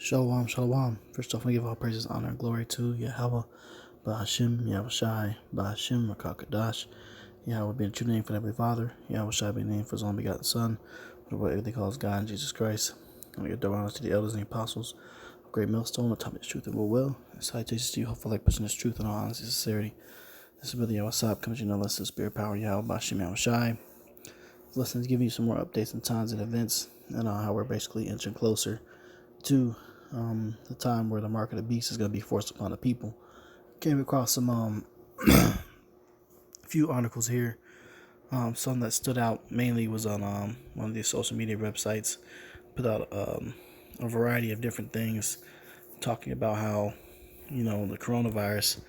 Shalom, shalom. First off, we give all praises, honor, and glory to Yahweh, Ba'ashim, Yahushai, Ba'ashim, Rakakadash. Yahweh being the true name for the Heavenly Father, Yahushai being the name for His only begotten Son, whatever they call His God and Jesus Christ. And we give honor to the elders and the apostles, a great millstone, the top of His truth and will. And salutations to you, hopefully, like pushing His truth in all honesty and sincerity. This is Brother Yahushua coming to you, no less than spirit power, Yahweh, Ba'ashim, Yahushai. Listening to give you some more updates and times and events, and how we're basically inching closer to the time where the mark of the beast is going to be forced upon the people. Came across some few articles here. Some that stood out mainly was on one of these social media websites. Put out a variety of different things talking about how the coronavirus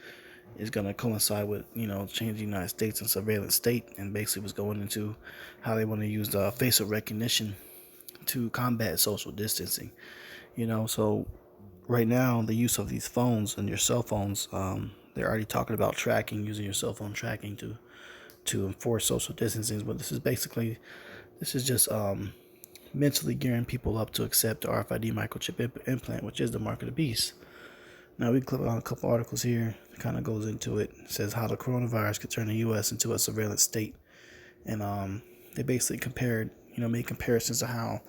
is going to coincide with changing the United States and surveillance state, and basically was going into how they want to use the facial recognition to combat social distancing. So right now, the use of these phones and your cell phones, they're already talking about tracking, using your cell phone tracking to enforce social distancing. But this is just mentally gearing people up to accept the RFID microchip implant, which is the mark of the beast. Now we click on a couple articles here. It kind of goes into it. It says how the coronavirus could turn the U.S. into a surveillance state, and they basically made comparisons to how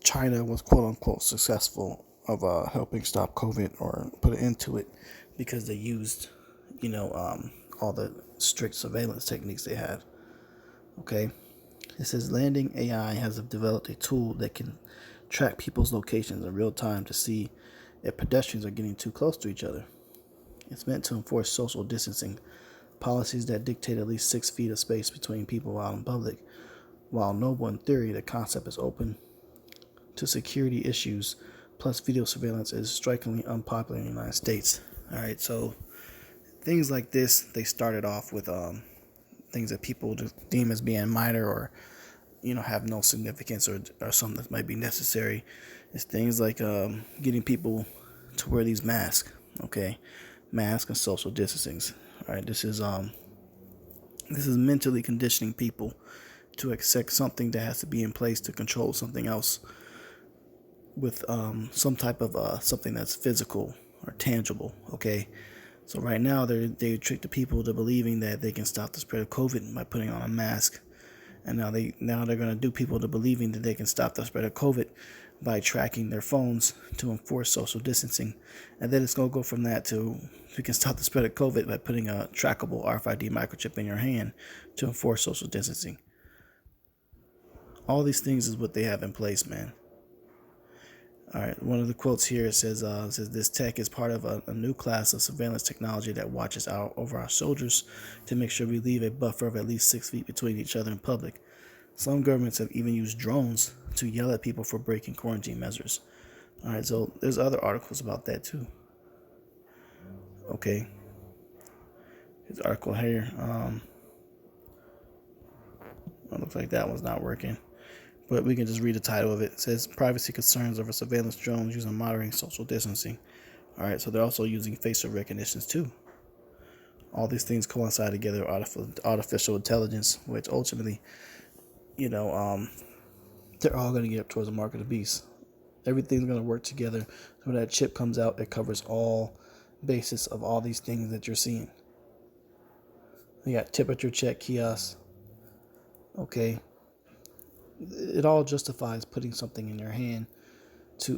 China was quote unquote successful of helping stop COVID or put an end to it because they used, all the strict surveillance techniques they had. Okay. It says Landing AI has developed a tool that can track people's locations in real time to see if pedestrians are getting too close to each other. It's meant to enforce social distancing policies that dictate at least 6 feet of space between people out in public. While noble in theory, the concept is open to security issues, plus video surveillance is strikingly unpopular in the United States. All right, so things like this, they started off with things that people deem as being minor or have no significance or something that might be necessary. It's things like getting people to wear these masks. Okay, masks and social distancing. All right, this is mentally conditioning people to accept something that has to be in place to control something else with some type of something that's physical or tangible. Okay, so right now they trick the people to believing that they can stop the spread of COVID by putting on a mask, and now they're going to do people to believing that they can stop the spread of COVID by tracking their phones to enforce social distancing, and then it's going to go from that to we can stop the spread of COVID by putting a trackable RFID microchip in your hand to enforce social distancing. All these things is what they have in place, man. All right, one of the quotes here says this tech is part of a new class of surveillance technology that watches over our soldiers to make sure we leave a buffer of at least 6 feet between each other in public. Some governments have even used drones to yell at people for breaking quarantine measures. All right, so there's other articles about that too. Okay, this article here, it looks like that one's not working. But we can just read the title of it. It says privacy concerns over surveillance drones using monitoring social distancing. All right, so they're also using facial recognitions too. All these things coincide together with artificial intelligence, which ultimately, they're all going to get up towards the mark of the beast. Everything's going to work together. So when that chip comes out, it covers all basis of all these things that you're seeing. You got temperature check kiosks. Okay. It all justifies putting something in your hand to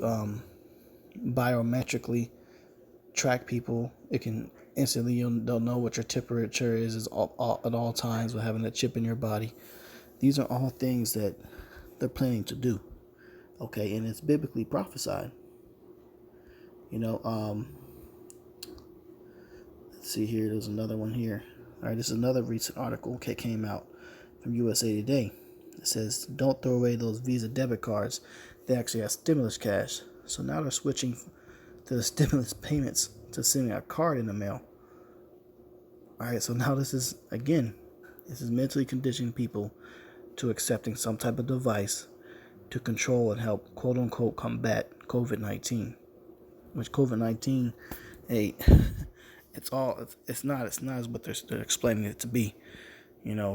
biometrically track people. It can instantly, they'll know what your temperature is at all times with having that chip in your body. These are all things that they're planning to do. Okay, and it's biblically prophesied. Let's see here. There's another one here. All right, this is another recent article that came out from USA Today. It says, don't throw away those Visa debit cards. They actually have stimulus cash. So now they're switching to the stimulus payments to sending a card in the mail. All right, so now this is mentally conditioning people to accepting some type of device to control and help, quote unquote, combat COVID-19. Which COVID-19, hey, it's not as what they're explaining it to be,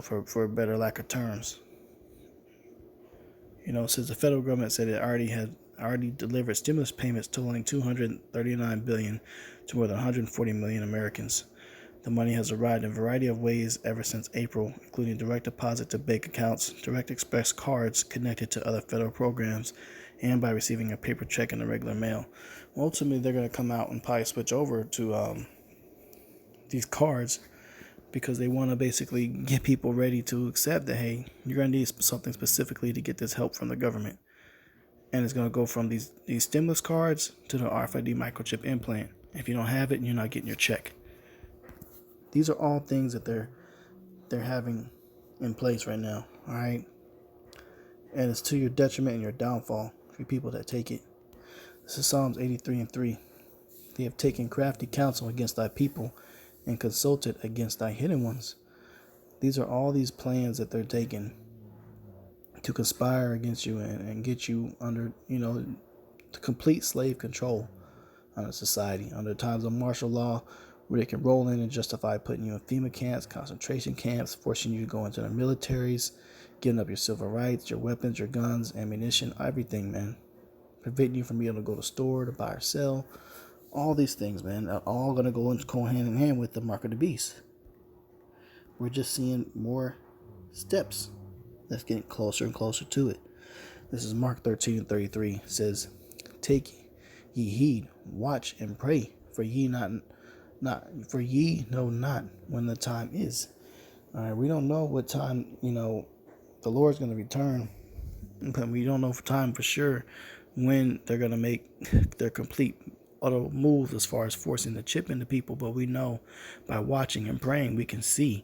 for a better lack of terms. Since the federal government said it already had already delivered stimulus payments totaling $239 billion to more than 140 million Americans. The money has arrived in a variety of ways ever since April, including direct deposit to bank accounts, direct express cards connected to other federal programs, and by receiving a paper check in the regular mail. Well, ultimately, they're going to come out and probably switch over to these cards because they want to basically get people ready to accept that, hey, you're going to need something specifically to get this help from the government. And it's going to go from these stimulus cards to the RFID microchip implant. If you don't have it, you're not getting your check. These are all things that they're having in place right now, all right? And it's to your detriment and your downfall for people that take it. This is Psalms 83:3. They have taken crafty counsel against thy people and consulted against thy hidden ones. These are all these plans that they're taking to conspire against you and get you under, complete slave control under society, under times of martial law, where they can roll in and justify putting you in FEMA camps, concentration camps, forcing you to go into the militaries, giving up your civil rights, your weapons, your guns, ammunition, everything, man. Preventing you from being able to go to the store to buy or sell. All these things, man, are all going to go hand in hand with the mark of the beast. We're just seeing more steps that's getting closer and closer to it. This is Mark 13:33. It says, take ye heed, watch and pray, for ye know not when the time is. All right, we don't know what time, the Lord's going to return, but we don't know for time for sure when they're going to make their complete auto move as far as forcing the chip into people. But we know by watching and praying, we can see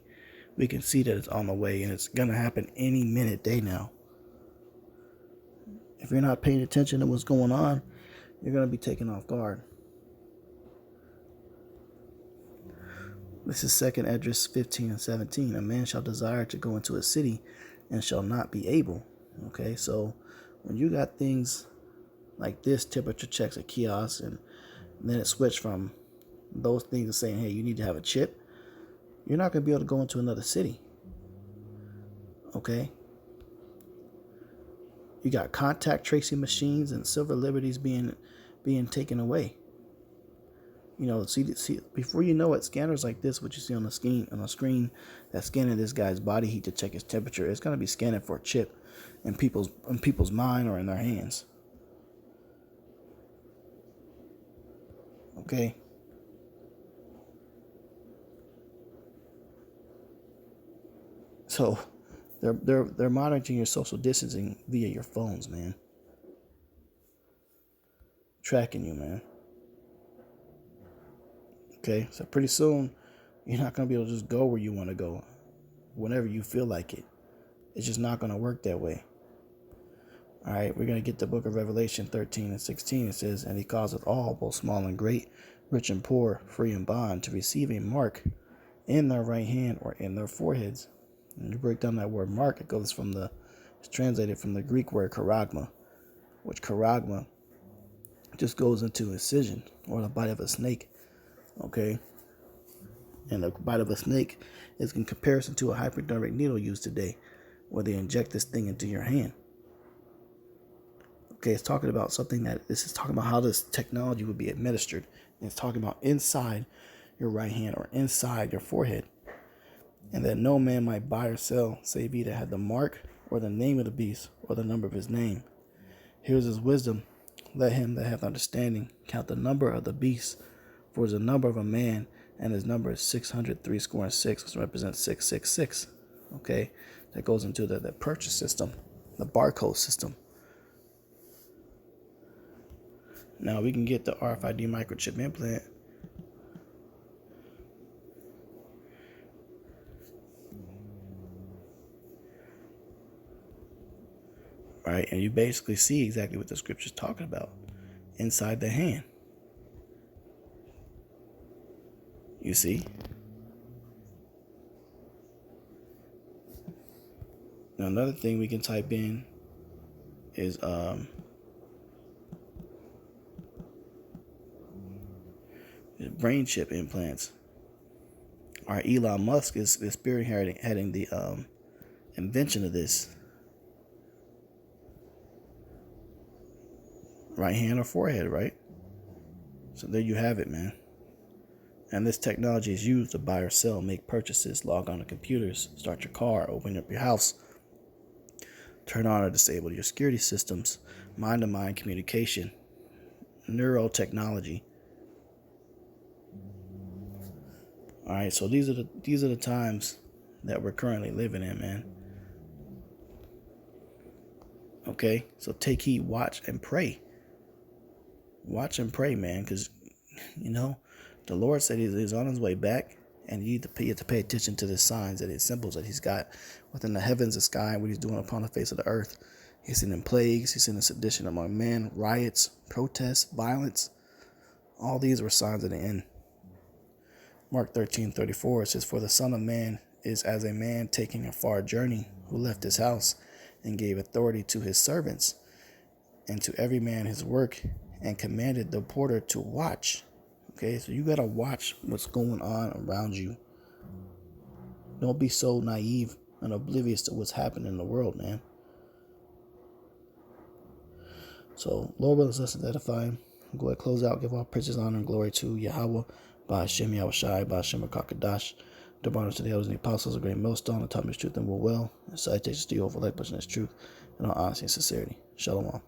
that it's on the way, and it's going to happen any minute, day now. If you're not paying attention to what's going on, you're going to be taken off guard. This is 2 Esdras 15:17. A man shall desire to go into a city and shall not be able. Okay, so when you got things like this, temperature checks at kiosks, and then it switched from those things to saying, hey, you need to have a chip, you're not going to be able to go into another city. Okay? You got contact tracing machines and civil liberties being taken away. See, before you know it, scanners like this, what you see on the screen that's scanning this guy's body heat to check his temperature, it's going to be scanning for a chip in people's mind or in their hands. Okay? So they're monitoring your social distancing via your phones, man. Tracking you, man. Okay, so pretty soon you're not going to be able to just go where you want to go whenever you feel like it. It's just not going to work that way. All right, we're going to get the book of Revelation 13:16. It says, and he causeth all, both small and great, rich and poor, free and bond, to receive a mark in their right hand or in their foreheads. And you break down that word mark, it's translated from the Greek word charagma, which charagma just goes into incision or the bite of a snake. Okay, and the bite of a snake is in comparison to a hypodermic needle used today, where they inject this thing into your hand. Okay, it's talking about this is talking about how this technology would be administered. And it's talking about inside your right hand or inside your forehead, and that no man might buy or sell save he that had the mark or the name of the beast or the number of his name. Here's his wisdom. Let him that hath understanding count the number of the beast, for it is the number of a man, and his number is 666, which represents 666. Okay, that goes into the purchase system, the barcode system. Now we can get the RFID microchip implant. Right, and you basically see exactly what the scripture's talking about inside the hand. You see? Now another thing we can type in is brain chip implants. Our Elon Musk is spearheading the invention of this. right hand or forehead, right? So there you have it, man. And this technology is used to buy or sell, make purchases, log on to computers, start your car, open up your house, turn on or disable your security systems, mind-to-mind communication, neurotechnology. All right, so these are the times that we're currently living in, man. Okay, so take heed, watch, and pray. Watch and pray, man, because the Lord said he's on his way back, and you have to pay attention to the signs and the symbols that he's got within the heavens, the sky, and what he's doing upon the face of the earth. He's sending plagues, he's sending sedition among men, riots, protests, violence. All these were signs of the end. Mark 13:34 says, "For the Son of Man is as a man taking a far journey, who left his house and gave authority to his servants, and to every man his work, and commanded the porter to watch." Okay, so you got to watch what's going on around you. Don't be so naive and oblivious to what's happening in the world, man. So, Lord willing, let's identify him. Go ahead, close out. Give all praises, honor, and glory to Yahweh, Ba'ashem, Yahushai, Ba'ashem, Rakakadash. The honors to the elders and the apostles, a great millstone, and taught me truth and will well. And citations to you over light, but in truth, and all honesty and sincerity. Shalom.